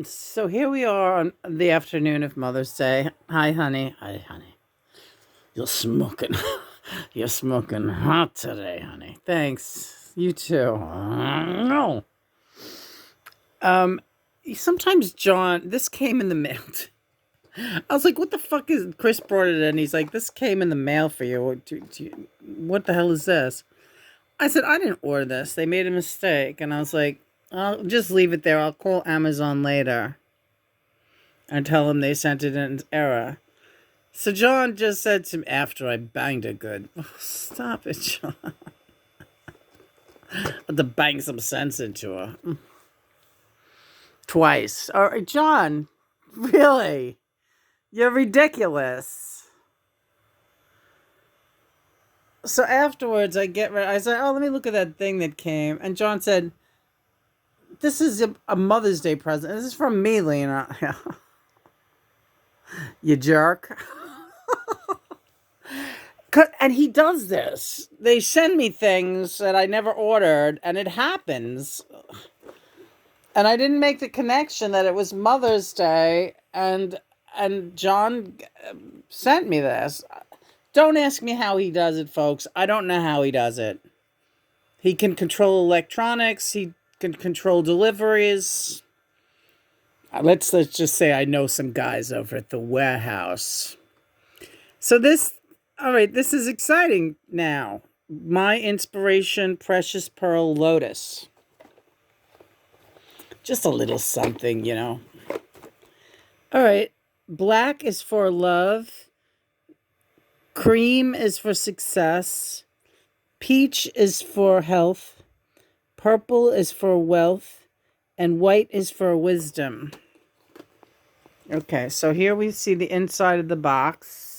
So here we are on the afternoon of Mother's Day. Hi, honey. Hi, honey. You're smoking. You're smoking hot today, honey. Thanks. You too. No. Um, Sometimes John, this came in the mail. I was like, "What the fuck is?" Chris brought it in. He's like, "This came in the mail for you. What the hell is this?" I said, "I didn't order this. They made a mistake." And I was like, "I'll just leave it there. I'll call Amazon later and tell them they sent it in error." So John just said to me after I banged it good. Oh, stop it, John. I had to bang some sense into her. Twice. All right, John, really? You're ridiculous. So afterwards, I get ready. I said, "Oh, let me look at that thing that came." And John said, "This is a Mother's Day present. This is from me, Lena." You jerk. And he does this. They send me things that I never ordered, and it happens. And I didn't make the connection that it was Mother's Day, and John sent me this. Don't ask me how he does it, folks. I don't know how he does it. He can control electronics. He can control deliveries. Let's just say I know some guys over at the warehouse. So all right, this is exciting now. My inspiration, Precious Pearl Lotus. Just a little something, you know. All right. Black is for love. Cream is for success. Peach is for health. Purple is for wealth. And white is for wisdom. Okay, so here we see the inside of the box.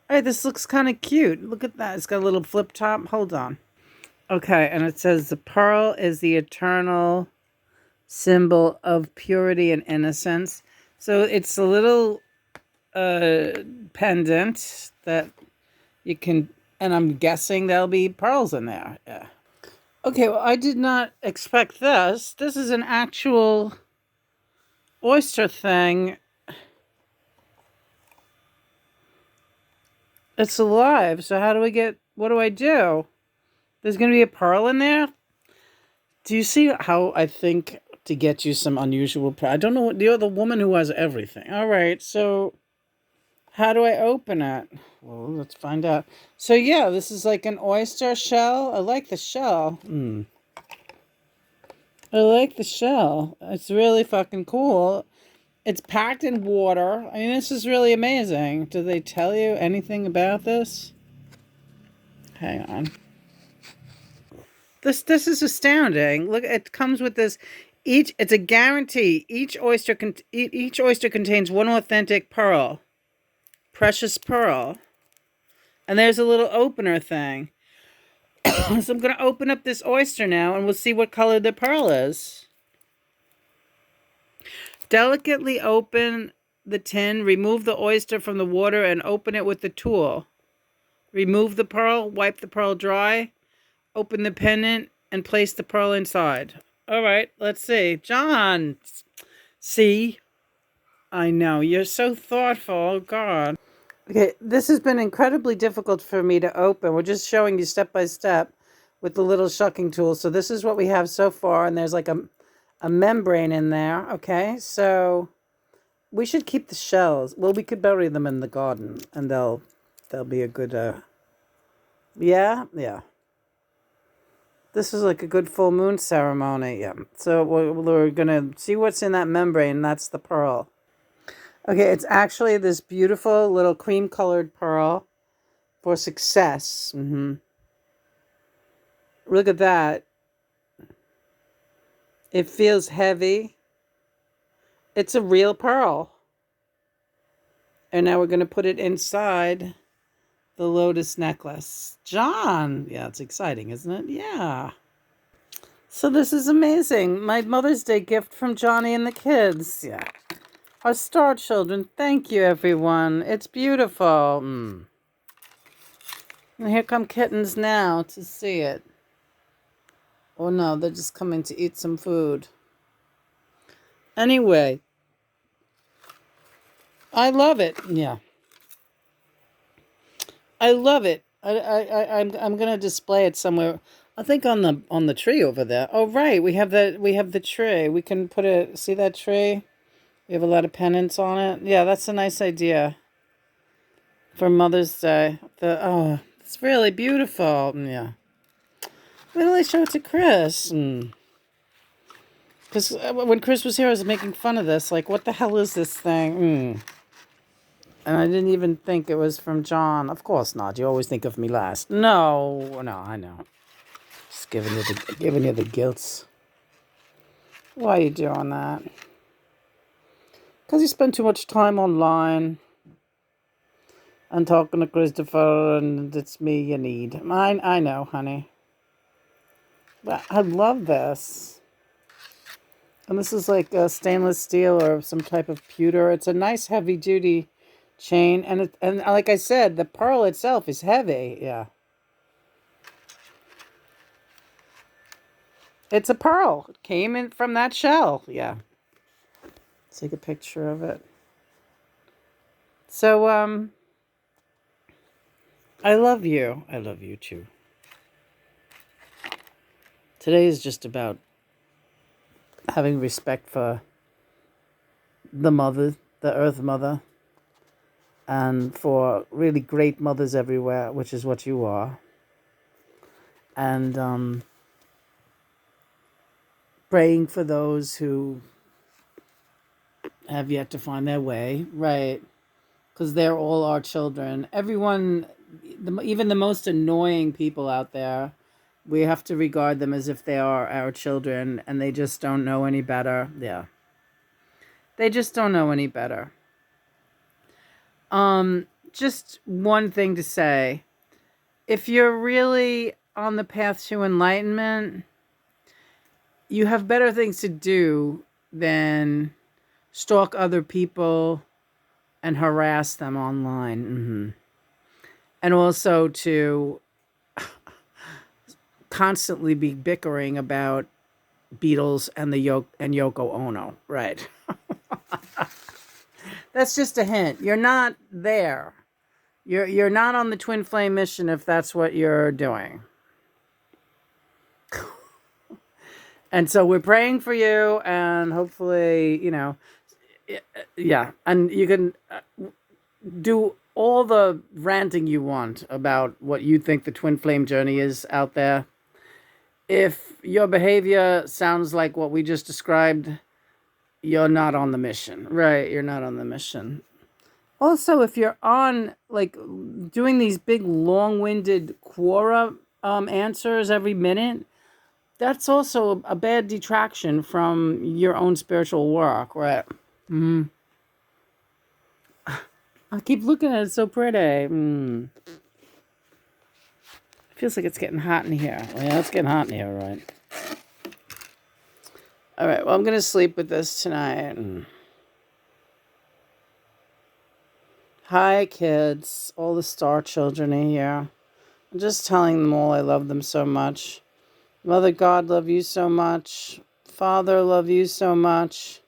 All right, this looks kind of cute. Look at that. It's got a little flip top. Hold on. Okay, and it says the pearl is the eternal symbol of purity and innocence. So it's a little pendant that you can, and I'm guessing there'll be pearls in there. Yeah. Okay, well, I did not expect this. This is an actual oyster thing. It's alive. So how do we get? What do I do? There's going to be a pearl in there. Do you see how I think to get you some unusual? I don't know. You're the woman who has everything. All right. So how do I open it? Well, let's find out. So yeah, this is like an oyster shell. I like the shell. I like the shell. It's really fucking cool. It's packed in water. I mean, this is really amazing. Do they tell you anything about this? Hang on. This is astounding. Look, it comes with this. It's a guarantee. Each oyster contains one authentic pearl, precious pearl, and there's a little opener thing. So I'm gonna open up this oyster now, and we'll see what color the pearl is. Delicately open the tin. Remove the oyster from the water and open it with the tool. Remove the pearl. Wipe the pearl dry. Open the pendant and place the pearl inside. All right, let's see. John, see? I know, you're so thoughtful. Oh, God. Okay, this has been incredibly difficult for me to open. We're just showing you step by step with the little shucking tool. So this is what we have so far, and there's like a membrane in there, okay? So we should keep the shells. Well, we could bury them in the garden, and they'll be a good, yeah? Yeah. This is like a good full moon ceremony. Yeah. So we're going to see what's in that membrane. That's the pearl. Okay, it's actually this beautiful little cream-colored pearl for success. Look at that. It feels heavy. It's a real pearl. And now we're going to put it inside the lotus necklace. John! Yeah, it's exciting, isn't it? Yeah. So this is amazing. My Mother's Day gift from Johnny and the kids. Yeah. Our star children. Thank you, everyone. It's beautiful. And here come kittens now to see it. Oh no, they're just coming to eat some food. Anyway, I love it. Yeah, I love it. I'm gonna display it somewhere. I think on the tree over there. Oh right, we have the tree. We can put a see that tree. We have a lot of pennants on it. Yeah, that's a nice idea for Mother's Day. It's really beautiful. Yeah. Wait till I show it to Chris. Because when Chris was here, I was making fun of this. Like, what the hell is this thing? And I didn't even think it was from John. Of course not. You always think of me last. No, no, I know. Just giving you the guilt. Why are you doing that? Because you spend too much time online and talking to Christopher, and it's me you need. I know, honey. But I love this. And this is like a stainless steel or some type of pewter. It's a nice heavy duty chain. And like I said, the pearl itself is heavy. Yeah. It's a pearl. It came in from that shell. Yeah. Let's take a picture of it. So, I love you. I love you too. Today is just about having respect for the mother, the earth mother, and for really great mothers everywhere, which is what you are. And praying for those who have yet to find their way, right? Because they're all our children. Everyone, even the most annoying people out there, we have to regard them as if they are our children, and they just don't know any better. Yeah. They just don't know any better. Just one thing to say. If you're really on the path to enlightenment, you have better things to do than stalk other people and harass them online. And also to constantly be bickering about Beatles and Yoko Ono. Right. That's just a hint. You're not there. You're not on the twin flame mission if that's what you're doing. And so we're praying for you, and hopefully, yeah, and you can do all the ranting you want about what you think the twin flame journey is out there. If your behavior sounds like what we just described, you're not on the mission. Right, you're not on the mission. Also, if you're on, like, doing these big, long-winded Quora answers every minute, that's also a bad detraction from your own spiritual work, right? I keep looking at it, so pretty. Feels like it's getting hot in here. Well, yeah, it's getting hot in here, right? All right, well, I'm going to sleep with this tonight. Hi, kids. All the star children are here. I'm just telling them all I love them so much. Mother God, love you so much. Father, love you so much.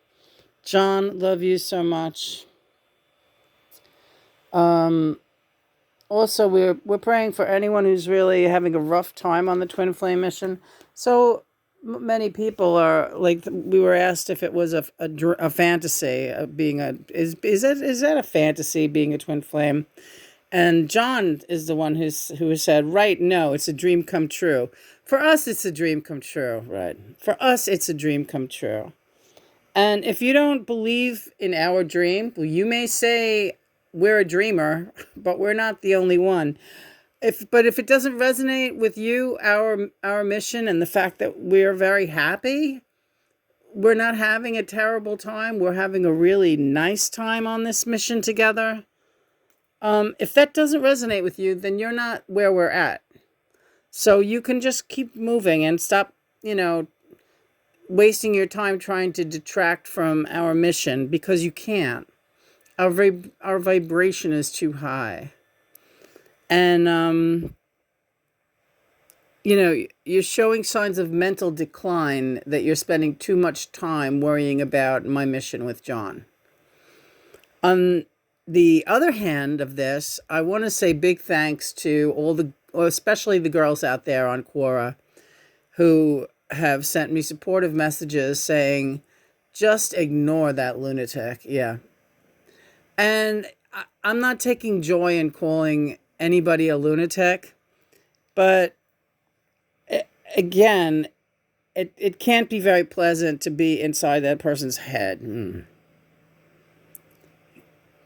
John, love you so much. Also, we're praying for anyone who's really having a rough time on the twin flame mission. So many people are like, we were asked if it was a fantasy being is that a fantasy being a twin flame? And John is the one who said, right, no, it's a dream come true. For us, it's a dream come true, right? For us, it's a dream come true. And if you don't believe in our dream, well, you may say we're a dreamer, but we're not the only one. But if it doesn't resonate with you, our mission, and the fact that we're very happy, we're not having a terrible time, we're having a really nice time on this mission together. If that doesn't resonate with you, then you're not where we're at. So you can just keep moving and stop, wasting your time trying to detract from our mission, because you can't. Our vibration is too high. And, you're showing signs of mental decline that you're spending too much time worrying about my mission with John. On the other hand of this, I want to say big thanks to or especially the girls out there on Quora who have sent me supportive messages saying, just ignore that lunatic. Yeah. And I'm not taking joy in calling anybody a lunatic, but again, it can't be very pleasant to be inside that person's head.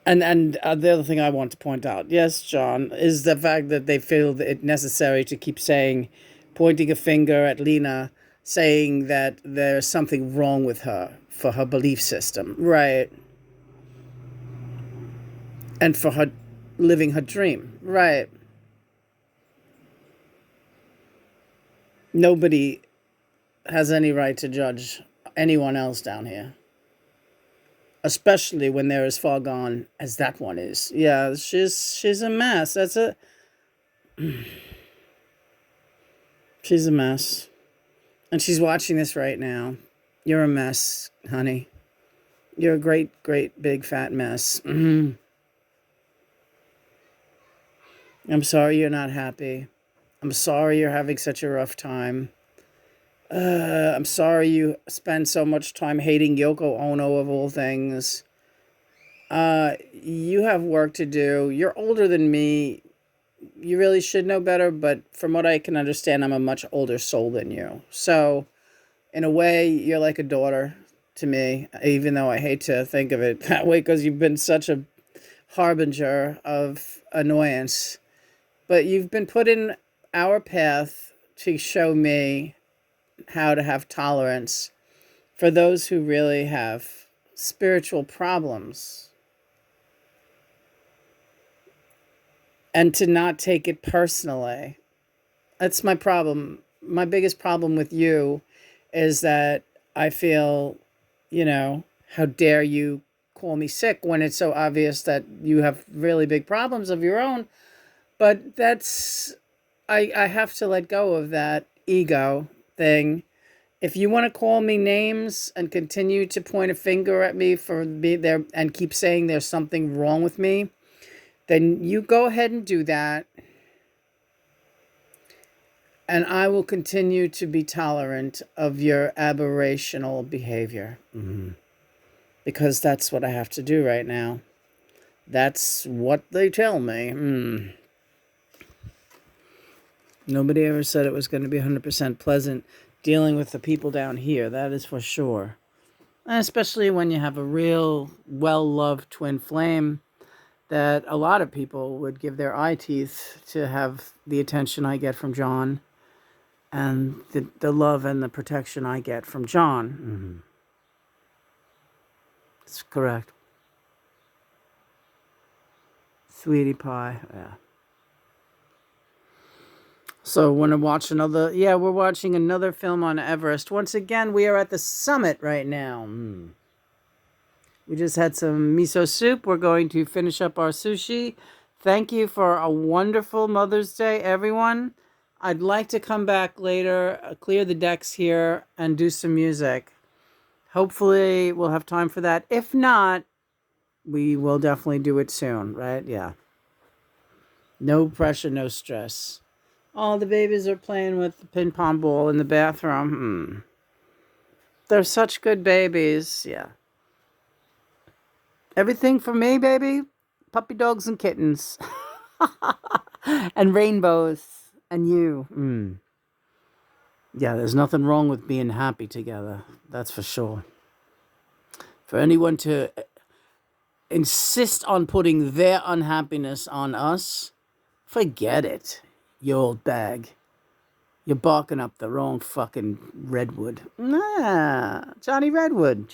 And the other thing I want to point out, yes, John, is the fact that they feel it necessary to keep pointing a finger at Lena, saying that there's something wrong with her for her belief system. Right. And for her living her dream. Right. Nobody has any right to judge anyone else down here. Especially when they're as far gone as that one is. Yeah, she's a mess. She's a mess. And she's watching this right now. You're a mess, honey. You're a great, great, big, fat mess. I'm sorry you're not happy. I'm sorry you're having such a rough time. I'm sorry you spend so much time hating Yoko Ono of all things. You have work to do. You're older than me. You really should know better, but from what I can understand, I'm a much older soul than you. So, in a way, you're like a daughter to me, even though I hate to think of it that way because you've been such a harbinger of annoyance. But you've been put in our path to show me how to have tolerance for those who really have spiritual problems and to not take it personally. That's my problem. My biggest problem with you is that I feel, how dare you call me sick when it's so obvious that you have really big problems of your own. But I have to let go of that ego thing. If you want to call me names and continue to point a finger at me for me there and keep saying there's something wrong with me, then you go ahead and do that. And I will continue to be tolerant of your aberrational behavior. Because that's what I have to do right now. That's what they tell me. Nobody ever said it was going to be 100% pleasant dealing with the people down here. That is for sure. And especially when you have a real well-loved twin flame that a lot of people would give their eye teeth to have the attention I get from John and the love and the protection I get from John. That's correct. Sweetie pie, yeah. So we're watching another film on Everest. Once again, we are at the summit right now. We just had some miso soup. We're going to finish up our sushi. Thank you for a wonderful Mother's Day, everyone. I'd like to come back later, clear the decks here, and do some music. Hopefully we'll have time for that. If not, we will definitely do it soon, right? Yeah. No pressure, no stress. All the babies are playing with the ping pong ball in the bathroom. They're such good babies. Yeah. Everything for me, baby. Puppy dogs and kittens. And rainbows. And you. Yeah, there's nothing wrong with being happy together. That's for sure. For anyone to insist on putting their unhappiness on us, forget it. You old bag. You're barking up the wrong fucking redwood. Nah, Johnny Redwood.